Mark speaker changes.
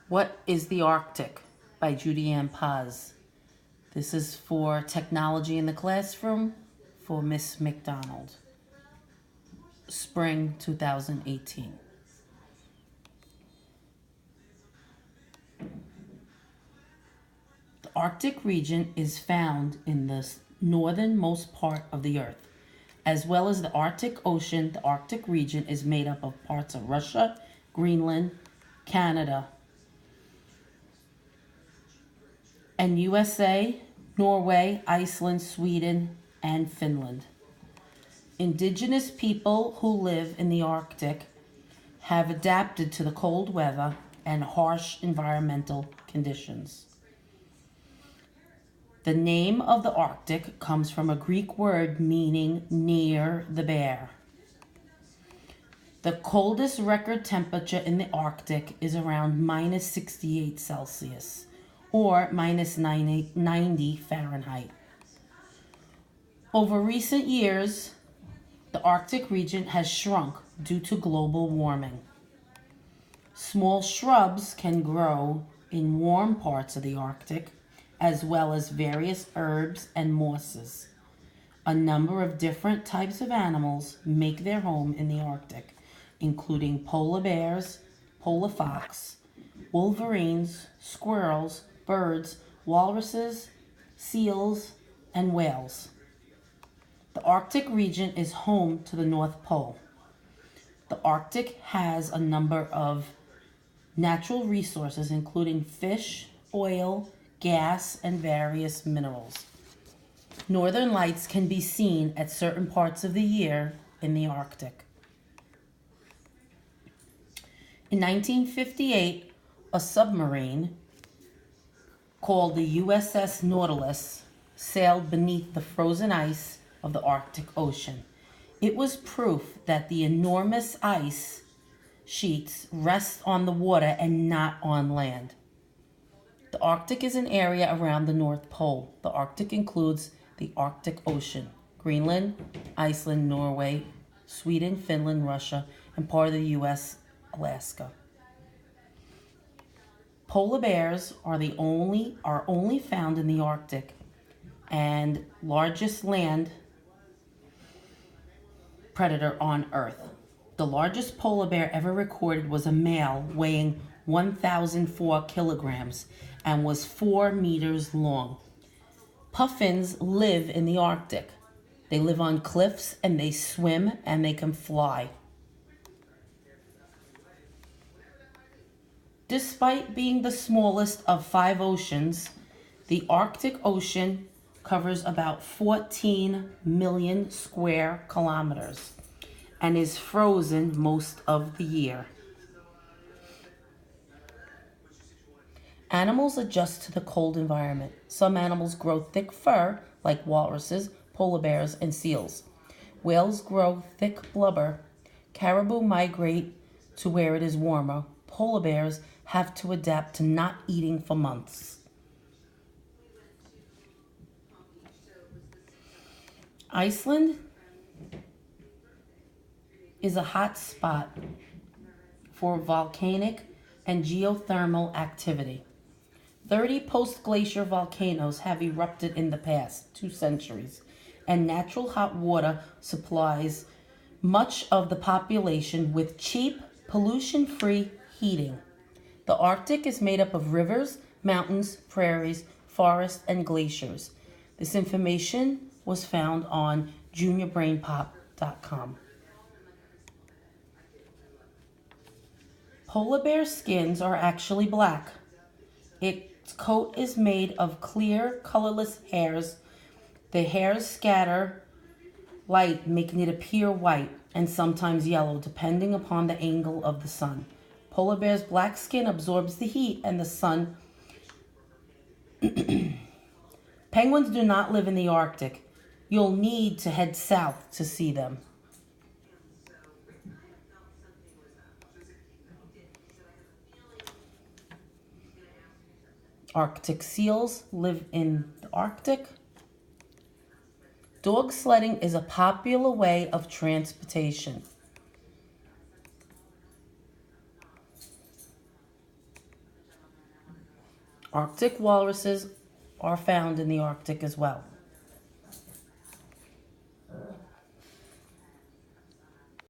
Speaker 1: What is the Arctic? By Judy Ann Paz. This is for Technology in the Classroom for Miss McDonald. Spring 2018. The Arctic region is found in the northernmost part of the Earth. As well as the Arctic Ocean, the Arctic region is made up of parts of Russia, Greenland, Canada, and USA, Norway, Iceland, Sweden, and Finland. Indigenous people who live in the Arctic have adapted to the cold weather and harsh environmental conditions. The name of the Arctic comes from a Greek word meaning near the bear. The coldest record temperature in the Arctic is around minus 68 Celsius or minus 90 Fahrenheit. Over recent years, the Arctic region has shrunk due to global warming. Small shrubs can grow in warm parts of the Arctic, as well as various herbs and mosses. A number of different types of animals make their home in the Arctic, including polar bears, polar fox, wolverines, squirrels, birds, walruses, seals, and whales. The Arctic region is home to the North Pole. The Arctic has a number of natural resources, including fish, oil, gas, and various minerals. Northern lights can be seen at certain parts of the year in the Arctic. In 1958, a submarine called the USS Nautilus sailed beneath the frozen ice of the Arctic Ocean. It was proof that the enormous ice sheets rest on the water and not on land. The Arctic is an area around the North Pole. The Arctic includes the Arctic Ocean, Greenland, Iceland, Norway, Sweden, Finland, Russia, and part of the U.S., Alaska. Polar bears are only found in the Arctic and largest land predator on Earth. The largest polar bear ever recorded was a male weighing 1,004 kilograms and was 4 meters long. Puffins live in the Arctic. They live on cliffs and they swim and they can fly. Despite being the smallest of 5 oceans, the Arctic Ocean covers about 14 million square kilometers and is frozen most of the year. Animals adjust to the cold environment. Some animals grow thick fur, like walruses, polar bears, and seals. Whales grow thick blubber. Caribou migrate to where it is warmer. Polar bears have to adapt to not eating for months. Iceland is a hot spot for volcanic and geothermal activity. 30 post-glacier volcanoes have erupted in the past 2 centuries, and natural hot water supplies much of the population with cheap, pollution-free heating. The Arctic is made up of rivers, mountains, prairies, forests, and glaciers. This information was found on juniorbrainpop.com. Polar bear skins are actually black. Its coat is made of clear, colorless hairs. The hairs scatter light, making it appear white and sometimes yellow, depending upon the angle of the sun. Polar bear's black skin absorbs the heat and the sun. Penguins do not live in the Arctic. You'll need to head south to see them. Arctic seals live in the Arctic. Dog sledding is a popular way of transportation. Arctic walruses are found in the Arctic as well.